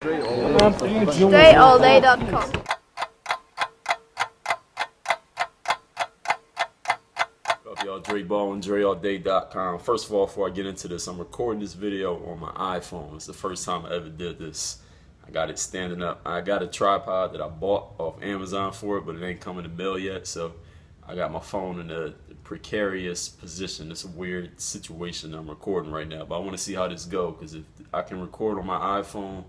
DreAllDay.com. Up, y'all, Dre Baldwin, DreAllDay.com. First of all, before I get into this, I'm recording this video on my iPhone. It's the first time I ever did this. I got it standing up. I got a tripod that I bought off Amazon for it, but it ain't come in the mail yet, so I got my phone in a precarious position. It's a weird situation I'm recording right now, but I want to see how this goes, because if I can record on my iPhone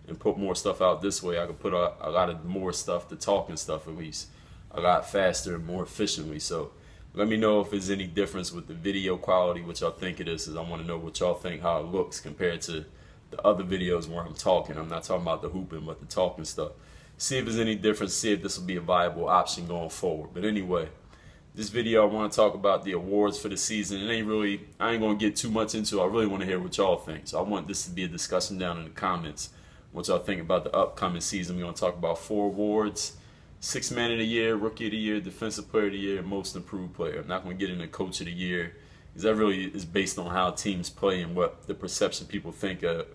and put more stuff out this way, I can put a lot of more stuff, the talking stuff at least, a lot faster and more efficiently. So let me know if there's any difference with the video quality, which y'all think it is, because I want to know what y'all think, how it looks compared to the other videos where I'm talking. I'm not talking about the hooping, but the talking stuff. See if there's any difference, see if this will be a viable option going forward. But anyway, this video I want to talk about the awards for the season. I ain't going to get too much into it. I really want to hear what y'all think. So I want this to be a discussion down in the comments. What y'all think about the upcoming season. We're going to talk about 4 awards: 6th Man of the Year, Rookie of the Year, Defensive Player of the Year, and Most Improved Player. I'm not going to get into Coach of the Year, because that really is based on how teams play and what the perception people think of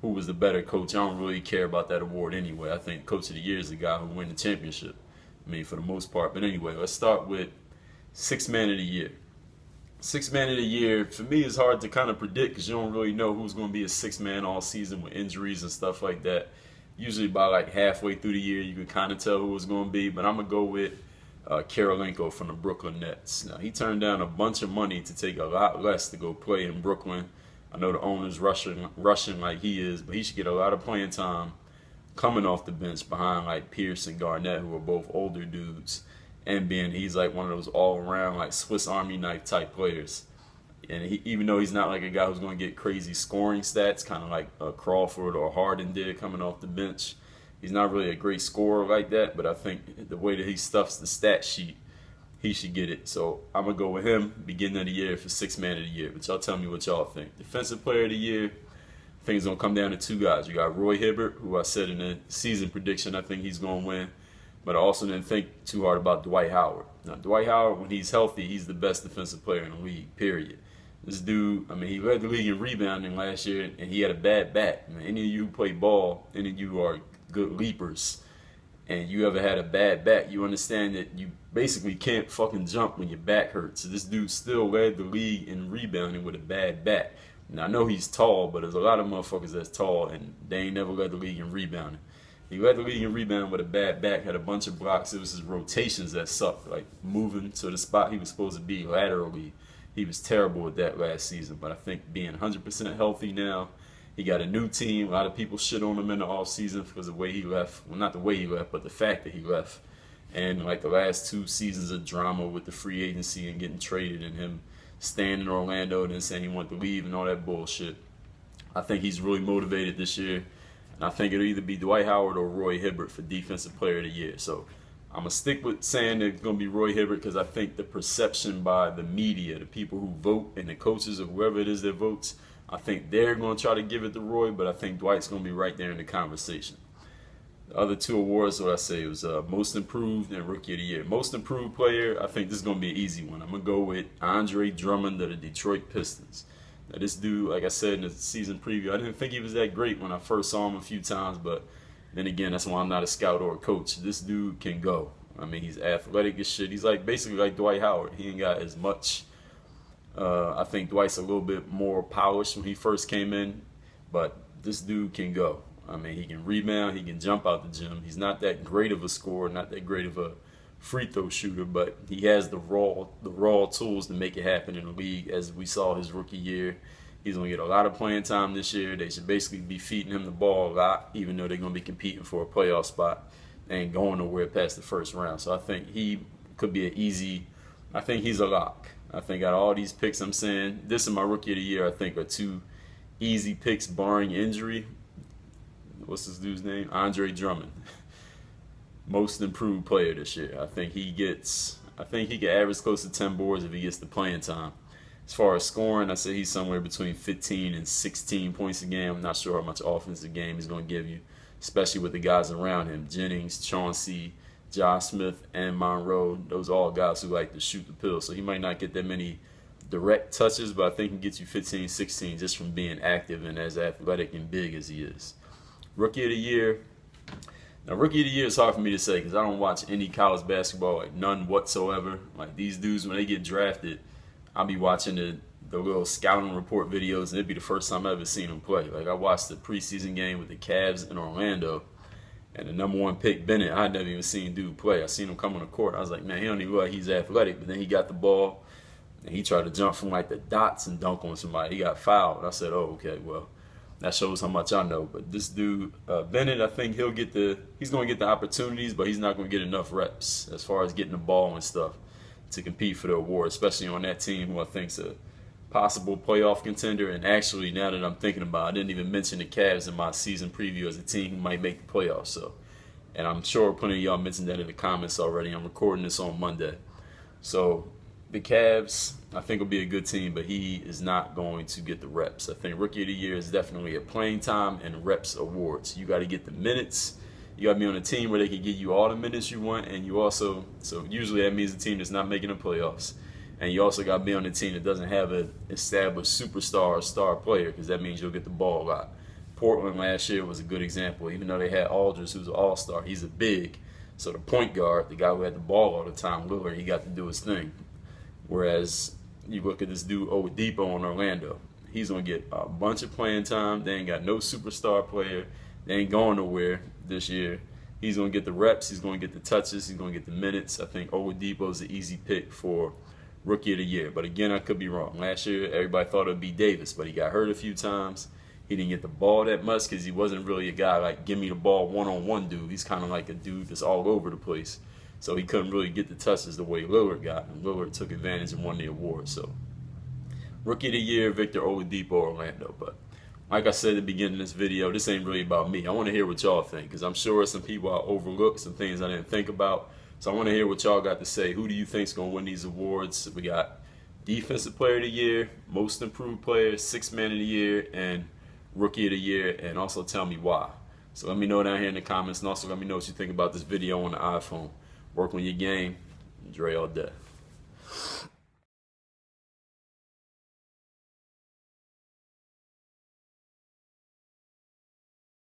who was the better coach. I don't really care about that award anyway. I think Coach of the Year is the guy who win the championship, I mean, for the most part. But anyway, let's start with 6th Man of the Year. 6th Man of the Year, for me, is hard to kind of predict, because you don't really know who's going to be a 6th man all season with injuries and stuff like that. Usually by like halfway through the year, you can kind of tell who it's going to be. But I'm going to go with Karolinko from the Brooklyn Nets. Now, he turned down a bunch of money to take a lot less to go play in Brooklyn. I know the owner's rushing like he is, but he should get a lot of playing time coming off the bench behind like Pierce and Garnett, who are both older dudes, and he's like one of those all-around like Swiss Army knife type players. And even though he's not like a guy who's going to get crazy scoring stats, kind of like Crawford or Harden did coming off the bench, he's not really a great scorer like that. But I think the way that he stuffs the stat sheet, he should get it. So I'm going to go with him beginning of the year for 6th Man of the Year. But y'all tell me what y'all think. Defensive Player of the Year, I think it's going to come down to 2 guys. You got Roy Hibbert, who I said in the season prediction I think he's going to win. But I also didn't think too hard about Dwight Howard. Now, Dwight Howard, when he's healthy, he's the best defensive player in the league, period. This dude, I mean, he led the league in rebounding last year, and he had a bad back. I mean, any of you who play ball, any of you who are good leapers, and you ever had a bad back, you understand that you basically can't fucking jump when your back hurts. So this dude still led the league in rebounding with a bad back. Now, I know he's tall, but there's a lot of motherfuckers that's tall, and they ain't never led the league in rebounding. He led the league in rebounding with a bad back, had a bunch of blocks. It was his rotations that sucked, like moving to the spot he was supposed to be laterally. He was terrible with that last season, but I think being 100% healthy now, he got a new team. A lot of people shit on him in the offseason because of the way he left. Well, not the way he left, but the fact that he left. And like the last 2 seasons of drama with the free agency and getting traded and him staying in Orlando and then saying he wanted to leave and all that bullshit. I think he's really motivated this year. And I think it'll either be Dwight Howard or Roy Hibbert for Defensive Player of the Year. So I'm going to stick with saying it's going to be Roy Hibbert, because I think the perception by the media, the people who vote, and the coaches or whoever it is that votes, I think they're going to try to give it to Roy, but I think Dwight's going to be right there in the conversation. The other 2 awards, what I say, was Most Improved and Rookie of the Year. Most Improved Player, I think this is going to be an easy one. I'm going to go with Andre Drummond of the Detroit Pistons. Now, this dude, like I said in the season preview, I didn't think he was that great when I first saw him a few times, but then again, that's why I'm not a scout or a coach. This dude can go. I mean, he's athletic as shit. He's like basically like Dwight Howard. He ain't got as much. I think Dwight's a little bit more polished when he first came in, but this dude can go. I mean, he can rebound, he can jump out the gym. He's not that great of a scorer, not that great of a free throw shooter, but he has the raw tools to make it happen in the league. As we saw his rookie year, he's going to get a lot of playing time this year. They should basically be feeding him the ball a lot, even though they're going to be competing for a playoff spot and going nowhere past the first round. So I think he could be I think he's a lock. I think out of all these picks I'm saying, this is my Rookie of the Year, I think are 2 easy picks barring injury. What's this dude's name? Andre Drummond. Most Improved Player this year. I think he can average close to 10 boards if he gets the playing time. As far as scoring, I say he's somewhere between 15 and 16 points a game. I'm not sure how much offensive game he's going to give you, especially with the guys around him. Jennings, Chauncey, Josh Smith, and Monroe. Those are all guys who like to shoot the pill. So he might not get that many direct touches, but I think he gets you 15, 16 just from being active and as athletic and big as he is. Rookie of the year. Now, Rookie of the year is hard for me to say because I don't watch any college basketball, like none whatsoever. Like these dudes, when they get drafted, I'll be watching the little scouting report videos, and it'd be the first time I ever seen them play. Like I watched the preseason game with the Cavs in Orlando, and the #1 pick Bennett, I had never even seen dude play. I seen him come on the court. I was like, man, he don't even look like he's athletic. But then he got the ball, and he tried to jump from like the dots and dunk on somebody. He got fouled. I said, oh, okay, well, that shows how much I know. But this dude, Bennett, I think he's going to get the opportunities, but he's not going to get enough reps as far as getting the ball and stuff to compete for the award, especially on that team who I think's a possible playoff contender. And actually, now that I'm thinking about it, I didn't even mention the Cavs in my season preview as a team who might make the playoffs. So, and I'm sure plenty of y'all mentioned that in the comments already. I'm recording this on Monday. So the Cavs, I think, will be a good team, but he is not going to get the reps. I think Rookie of the Year is definitely a playing time and reps awards. You got to get the minutes. You got to be on a team where they can give you all the minutes you want, and you also, so usually that means a team that's not making the playoffs. And you also got to be on a team that doesn't have an established superstar or star player, because that means you'll get the ball a lot. Portland last year was a good example. Even though they had Aldridge, who's an all-star, he's a big. So the point guard, the guy who had the ball all the time, Lillard, he got to do his thing. Whereas you look at this dude Oladipo in Orlando, he's going to get a bunch of playing time. They ain't got no superstar player. They ain't going nowhere this year. He's going to get the reps. He's going to get the touches. He's going to get the minutes. I think Oladipo's the easy pick for Rookie of the Year. But again, I could be wrong. Last year, everybody thought it would be Davis, but he got hurt a few times. He didn't get the ball that much because he wasn't really a guy like give me the ball one-on-one dude. He's kind of like a dude that's all over the place. So he couldn't really get the touches the way Lillard got. And Lillard took advantage and won the award. So Rookie of the Year, Victor Oladipo, Orlando. But like I said at the beginning of this video, this ain't really about me. I want to hear what y'all think, because I'm sure some people I overlooked, some things I didn't think about. So I want to hear what y'all got to say. Who do you think's going to win these awards? We got Defensive Player of the Year, Most Improved Player, Sixth Man of the Year, and Rookie of the Year, and also tell me why. So let me know down here in the comments, and also let me know what you think about this video on the iPhone. Work on your game. Dre all day.